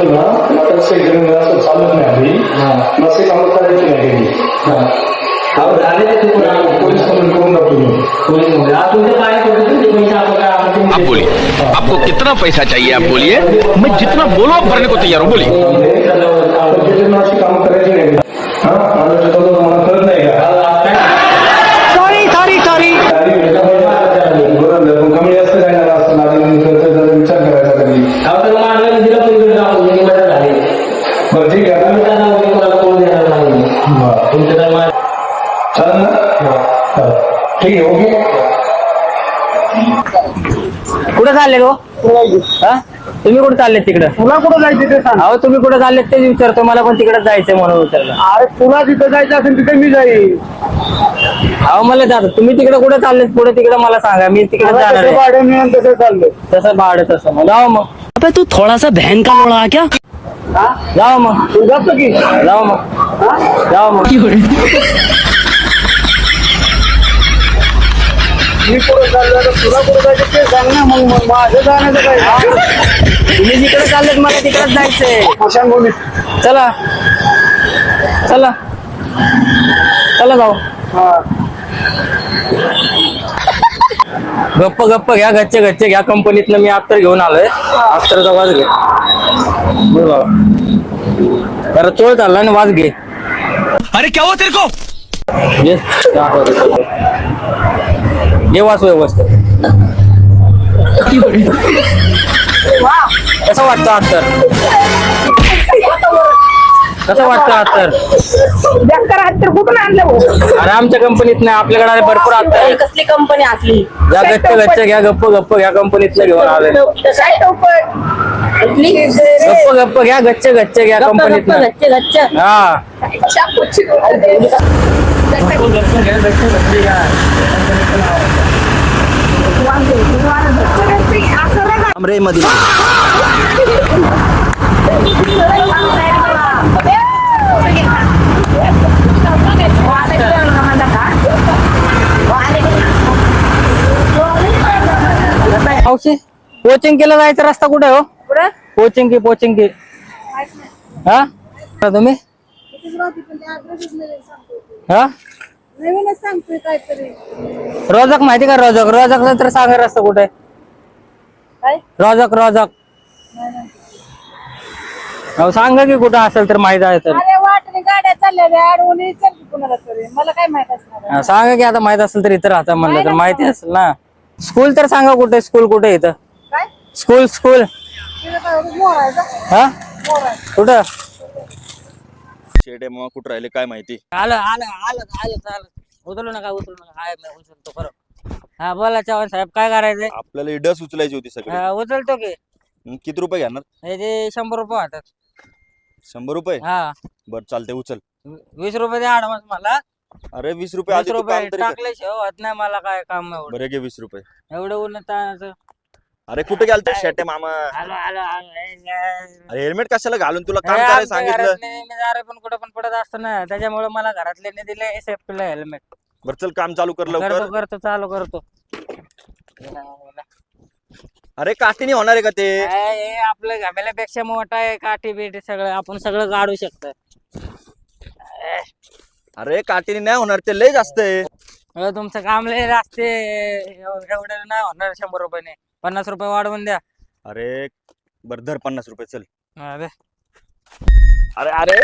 ना आता सेकंड असं चालत नाही आधी नसे कामं करायची नाही पोलीस कंप्लेंट करून टाकतो आप बोलिए, आपको कितना पैसा चाहिए आप बोलिए, मैं जितना बोलो आप भरने को तैयार हूँ, बोलिए। अशी कामं करायची नाही मला कळत नाही का सॉरी कमी जास्त काय झालं असतं विचार करायचा कधी बरं ठीक आहे चालेल ना ठीक आहे ओके कुठे चालले गो हा तुम्ही कुठे चालले तिकडे तुला कुठं जायचं ते सांग. अहो तुम्ही कुठे चालले तेच विचारतो मला पण तिकडे जायचंय म्हणून विचारलं अरे तुला जिथं जायचं असेल तिथे मी जाईल. अहो मला जात तुम्ही तिकडे कुठे चालले पुढे तिकडे मला सांगा मी तिकडे जाणार तसं आहे. भाडे मिळून तसं चाललंय. तसं भाडं तसं मग जाऊ मग अबे तू थोड़ा सा बहन का लोड़ा क्या? जाऊ मग तू जातो की जाऊ मग जाऊ मग मी कुठं चाललो आता तुला कुठं जायचं ते सांग ना मग माझं जाण्याचं काय तुम्ही जिकडे चाललेत मला तिकडेच जायचंय स्मशानभूमीत. चला चला चला जाऊ हा गप्प घ्या गच्चे घ्या कंपनीतनं मी अत्तर घेऊन आलोय अत्तरचा वाज घे बोल बाबा जरा चोळ चालला आणि वाज घे अरे क्या हुआ तेरे को? घे घे वाच व्यवस्थित कसं वाटतं अत्तर कसं वाटतं अत्तर कुठून आणलं अरे आमच्या कंपनीत नाही आपल्याकडे भरपूर अत्तर आहे. कसली कंपनी असली घ्या गच्चे घ्या गप्प घ्या कंपनीतलं घेऊन आलोय गप्प घ्या गच्चे घ्या कंपनीतलं हा कमरे मध्ये मावशी कोचिंग केलं जायचं रस्ता कुठे हो कोचिंग की हा तुम्ही हा नवीनच सांगतोय काहीतरी रोजक माहिती का रोजकला तर सांगा रस्ता कुठे काय रोजक अहो सांगा की कुठं असेल तर माहित आहे तर अरे वाटणे गाड्या चालल्या अडवून विचार की कुणाला तरी मला काय माहित असणार हा, सांगा की आता माहित असेल तर इथं राहता म्हणलं तर माहिती असेल ना स्कूल तर सांगा कुठे स्कूल कुठे इथं काय स्कूल तिथं काय मोर आहे का हा मोर आहे कुठं शेडे मग कुठं राहिले काय माहिती. आलं उचलू नका हाय मी उचलतो खरं हा बोला चव्हाण साहेब काय करायचंय आपल्याला इडस उचलायची होती सगळी. उचलतो की किती रुपये घेणार? हे ते 100 रुपये होतात 100 रुपये. हा बर चालते उचल. 20 रुपये द्या ऍडव्हान्स मला अरे 20 रुपये 20 आधी तू रुपये काम तरी कर. टाकल्याशिवाय होत नाही मला काय काम एवढं बरं घे 20 रुपये. एवढं उन्हात ताणाचं. अरे कुठे गेलता शेटे मामा? आलो अरे हेल्मेट कशाला घालून तुला काम करायला सांगितलं. मी दारे पण कुठं पण पडत असतो ना त्याच्यामुळे मला घरातल्याने दिले सेफ्टीला हेल्मेट बरं चल काम चालू कर लवकर. करतो चालू करतो अरे काठीने होणार आहे का ते? हे आपलं घामेल्यापेक्षा मोठा आहे काठी बिठी सगळं आपण सगळं काढू शकतो अरे काठीने नाही होणार ते लय जास्त आहे. तुमचं काम लय असते एवढं नाही होणार 100 रुपयाने 50 रुपये वाढवून द्या. अरे बर धर 50 रुपये चल. अरे अरे अरे